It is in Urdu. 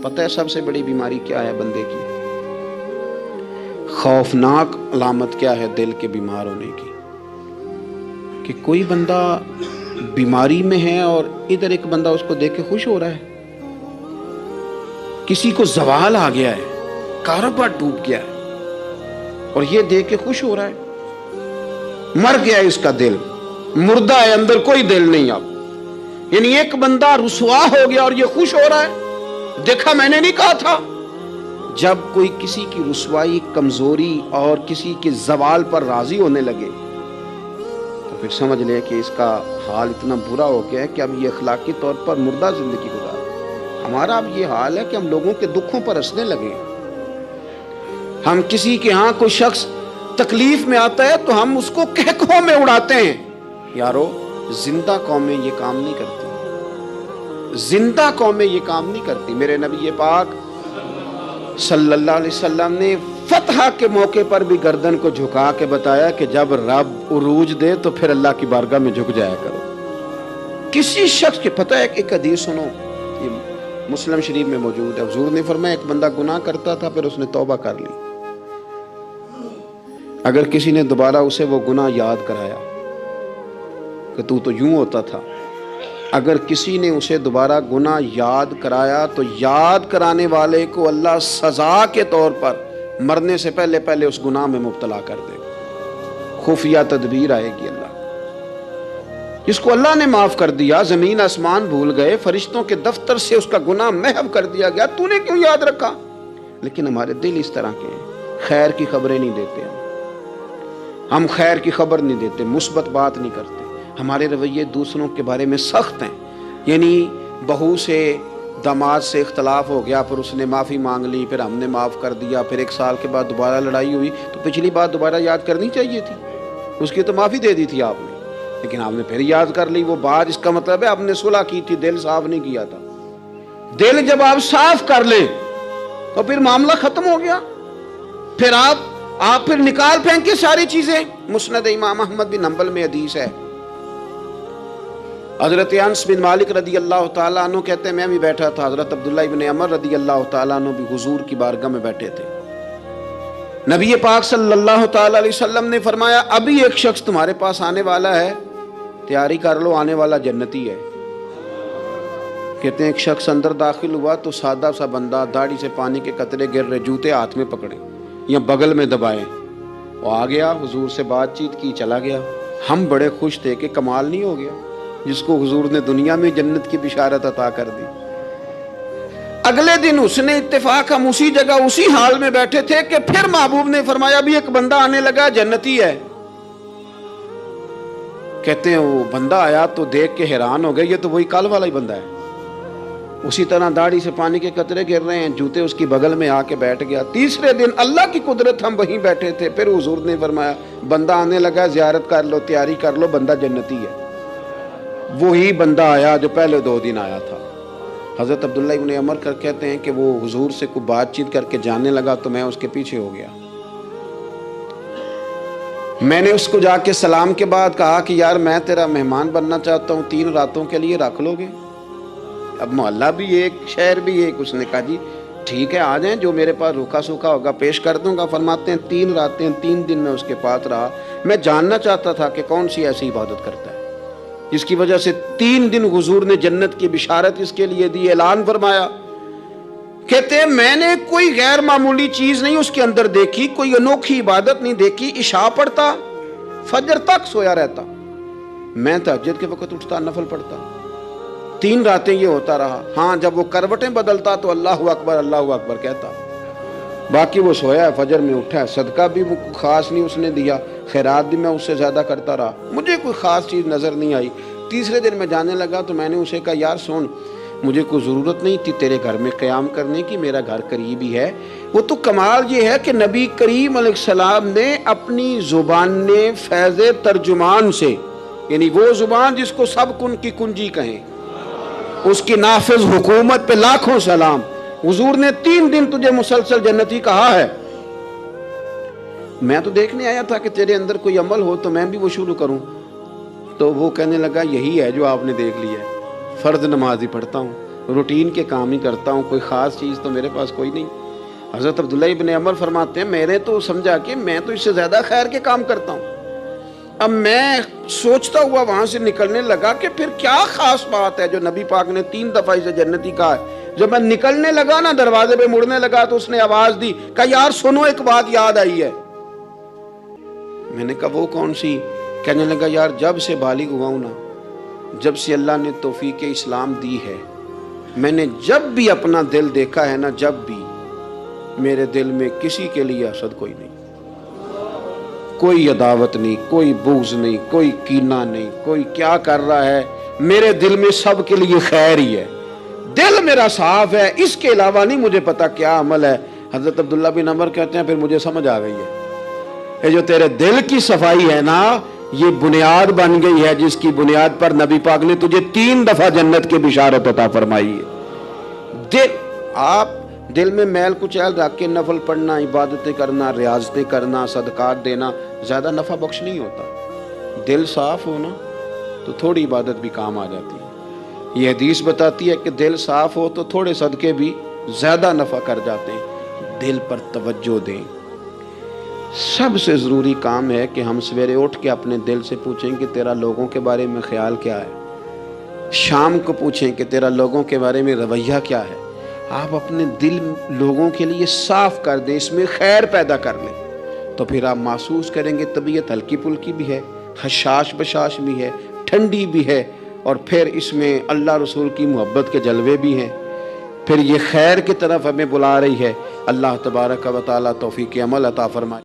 پتہ ہے سب سے بڑی بیماری کیا ہے بندے کی؟ خوفناک علامت کیا ہے دل کے بیمار ہونے کی؟ کہ کوئی بندہ بیماری میں ہے اور ادھر ایک بندہ اس کو دیکھ کے خوش ہو رہا ہے. کسی کو زوال آ گیا ہے، کاروبار ڈوب گیا ہے اور یہ دیکھ کے خوش ہو رہا ہے. مر گیا ہے اس کا دل، مردہ ہے، اندر کوئی دل نہیں. اب یعنی ایک بندہ رسوا ہو گیا اور یہ خوش ہو رہا ہے. دیکھا میں نے نہیں کہا تھا. جب کوئی کسی کی رسوائی، کمزوری اور کسی کے زوال پر راضی ہونے لگے تو پھر سمجھ لے کہ اس کا حال اتنا برا ہو گیا ہے کہ اب یہ اخلاقی طور پر مردہ زندگی گزار. ہمارا اب یہ حال ہے کہ ہم لوگوں کے دکھوں پر ہنسنے لگے. ہم کسی کے ہاں کوئی شخص تکلیف میں آتا ہے تو ہم اس کو کہکوں میں اڑاتے ہیں. یارو زندہ قومیں یہ کام نہیں کرتی، زندہ قومیں یہ کام نہیں کرتی. میرے نبی پاک صلی اللہ علیہ وسلم نے فتح کے موقع پر بھی گردن کو جھکا کے بتایا کہ جب رب عروج دے تو پھر اللہ کی بارگاہ میں جھک جایا کرو. کسی شخص کے پتہ ہے ایک حدیث سنو، یہ مسلم شریف میں موجود ہے. حضور نے فرمایا ایک بندہ گناہ کرتا تھا، پھر اس نے توبہ کر لی. اگر کسی نے دوبارہ اسے وہ گناہ یاد کرایا کہ تو یوں ہوتا تھا، اگر کسی نے اسے دوبارہ گناہ یاد کرایا تو یاد کرانے والے کو اللہ سزا کے طور پر مرنے سے پہلے پہلے اس گناہ میں مبتلا کر دے گا. خفیہ تدبیر آئے گی. اللہ جس کو اللہ نے معاف کر دیا، زمین آسمان بھول گئے، فرشتوں کے دفتر سے اس کا گناہ محو کر دیا گیا، تو نے کیوں یاد رکھا؟ لیکن ہمارے دل اس طرح کے ہیں، خیر کی خبریں نہیں دیتے. ہم خیر کی خبر نہیں دیتے، مثبت بات نہیں کرتے. ہمارے رویے دوسروں کے بارے میں سخت ہیں. یعنی بہو سے داماد سے اختلاف ہو گیا، پھر اس نے معافی مانگ لی، پھر ہم نے معاف کر دیا، پھر ایک سال کے بعد دوبارہ لڑائی ہوئی تو پچھلی بات دوبارہ یاد کرنی چاہیے تھی. اس کی تو معافی دے دی تھی آپ نے، لیکن آپ نے پھر یاد کر لی وہ بات. اس کا مطلب ہے آپ نے صلح کی تھی، دل صاف نہیں کیا تھا. دل جب آپ صاف کر لیں تو پھر معاملہ ختم ہو گیا. پھر آپ پھر نکال پھینکے ساری چیزیں. مسند امام احمد بن حنبل میں حدیث ہے، حضرت انس بن مالک رضی اللہ تعالیٰ عنہ کہتے ہیں میں بھی بیٹھا تھا، حضرت عبداللہ ابن عمر رضی اللہ تعالیٰ عنہ بھی حضور کی بارگاہ میں بیٹھے تھے. نبی پاک صلی اللہ تعالیٰ علیہ وسلم نے فرمایا ابھی ایک شخص تمہارے پاس آنے والا ہے، تیاری کر لو، آنے والا جنتی ہے. کہتے ہیں ایک شخص اندر داخل ہوا تو سادہ سا بندہ، داڑھی سے پانی کے قطرے گر رہے، جوتے ہاتھ میں پکڑے یا بغل میں دبائے، وہ آ گیا، حضور سے بات چیت کی، چلا گیا. ہم بڑے خوش تھے کہ کمال نہیں ہو گیا جس کو حضور نے دنیا میں جنت کی بشارت عطا کر دی. اگلے دن اس نے اتفاق، ہم اسی جگہ اسی حال میں بیٹھے تھے کہ پھر محبوب نے فرمایا ابھی ایک بندہ آنے لگا، جنتی ہے. کہتے ہیں وہ بندہ آیا تو دیکھ کے حیران ہو گئے، یہ تو وہی کل والا ہی بندہ ہے. اسی طرح داڑھی سے پانی کے قطرے گر رہے ہیں، جوتے اس کی بغل میں آ کے بیٹھ گیا. تیسرے دن اللہ کی قدرت ہم وہیں بیٹھے تھے، پھر حضور نے فرمایا بندہ آنے لگا، زیارت کر لو، تیاری کر لو، بندہ جنتی ہے. وہی بندہ آیا جو پہلے 2 دن آیا تھا. حضرت عبداللہ ابن عمر کہتے ہیں کہ وہ حضور سے کوئی بات چیت کر کے جانے لگا تو میں اس کے پیچھے ہو گیا. میں نے اس کو جا کے سلام کے بعد کہا کہ یار میں تیرا مہمان بننا چاہتا ہوں، 3 راتوں کے لیے رکھ لو گے؟ اب محلہ بھی ایک، شہر بھی ایک. اس نے کہا جی ٹھیک ہے، آ جائیں، جو میرے پاس روکھا سوکھا ہوگا پیش کر دوں گا. فرماتے ہیں 3 راتیں 3 دن میں اس کے پاس رہا. میں جاننا چاہتا تھا کہ کون سی ایسی عبادت کرتا ہے جس کی وجہ سے 3 دن حضور نے جنت کی بشارت اس کے لیے دی، اعلان فرمایا. کہتے ہیں میں نے کوئی غیر معمولی چیز نہیں اس کے اندر دیکھی، کوئی انوکھی عبادت نہیں دیکھی. عشاء پڑھتا، فجر تک سویا رہتا، میں تہجد کے وقت اٹھتا، نفل پڑھتا. 3 راتیں یہ ہوتا رہا. ہاں جب وہ کروٹیں بدلتا تو اللہ اکبر اللہ اکبر کہتا. باقی وہ سویا ہے، فجر میں اٹھا ہے. صدقہ بھی خاص نہیں اس نے دیا، خیرات بھی میں اس سے زیادہ کرتا رہا، مجھے کوئی خاص چیز نظر نہیں آئی. تیسرے دن میں جانے لگا تو میں نے اسے کہا یار سن، مجھے کوئی ضرورت نہیں تھی تیرے گھر میں قیام کرنے کی، میرا گھر قریب ہی ہے. وہ تو کمال یہ ہے کہ نبی کریم علیہ السلام نے اپنی زبان فیض ترجمان سے، یعنی وہ زبان جس کو سب کن کی کنجی کہیں، اس کی نافذ حکومت پہ لاکھوں سلام. حضور نے 3 دن تجھے مسلسل جنتی کہا ہے. میں تو دیکھنے آیا تھا کہ تیرے اندر کوئی عمل ہو تو میں بھی وہ شروع کروں. تو وہ کہنے لگا یہی ہے جو آپ نے دیکھ لیا ہے، فرض نماز ہی پڑھتا ہوں، روٹین کے کام ہی کرتا ہوں، کوئی خاص چیز تو میرے پاس کوئی نہیں۔ حضرت عبداللہ ابن عمر فرماتے ہیں میں نے تو سمجھا کہ میں تو اس سے زیادہ خیر کے کام کرتا ہوں۔ اب میں سوچتا ہوا وہاں سے نکلنے لگا کہ پھر کیا خاص بات ہے جو نبی پاک نے 3 دفعہ اسے جنتی کہا ہے۔ جب میں نکلنے لگا نا، دروازے پہ مڑنے لگا تو اس نے آواز دی، کہا یار سنو، ایک بات یاد آئی ہے۔ میں نے کہا وہ کون سی؟ کہنے لگا یار جب سے بالغ ہوا ہوں نا، جب سے اللہ نے توفیق اسلام دی ہے، میں نے جب بھی اپنا دل دیکھا ہے نا، جب بھی میرے دل میں کسی کے لیے حسد کوئی نہیں، کوئی عداوت نہیں، کوئی بغض نہیں، کوئی کینہ نہیں، کوئی کیا کر رہا ہے، میرے دل میں سب کے لیے خیر ہی ہے، دل میرا صاف ہے، اس کے علاوہ نہیں مجھے پتا کیا عمل ہے۔ حضرت عبداللہ بن عمر کہتے ہیں پھر مجھے سمجھ آ گئی ہے، یہ جو تیرے دل کی صفائی ہے نا، یہ بنیاد بن گئی ہے جس کی بنیاد پر نبی پاک نے تجھے 3 دفعہ جنت کی بشارت عطا فرمائی ہے۔ دل، آپ دل میں میل کچیل رکھ کے نفل پڑھنا، عبادتیں کرنا، ریاضتیں کرنا، صدقات دینا زیادہ نفع بخش نہیں ہوتا۔ دل صاف ہونا تو تھوڑی عبادت بھی کام آ جاتی ہے۔ یہ حدیث بتاتی ہے کہ دل صاف ہو تو تھوڑے صدقے بھی زیادہ نفع کر جاتے ہیں۔ دل پر توجہ دیں۔ سب سے ضروری کام ہے کہ ہم سویرے اٹھ کے اپنے دل سے پوچھیں کہ تیرا لوگوں کے بارے میں خیال کیا ہے، شام کو پوچھیں کہ تیرا لوگوں کے بارے میں رویہ کیا ہے۔ آپ اپنے دل لوگوں کے لیے صاف کر دیں، اس میں خیر پیدا کر لیں، تو پھر آپ محسوس کریں گے طبیعت ہلکی پھلکی بھی ہے، حشاش بشاش بھی ہے، ٹھنڈی بھی ہے، اور پھر اس میں اللہ رسول کی محبت کے جلوے بھی ہیں۔ پھر یہ خیر کی طرف ہمیں بلا رہی ہے۔ اللہ تبارک و تعالیٰ توفیق عمل عطا فرمائے۔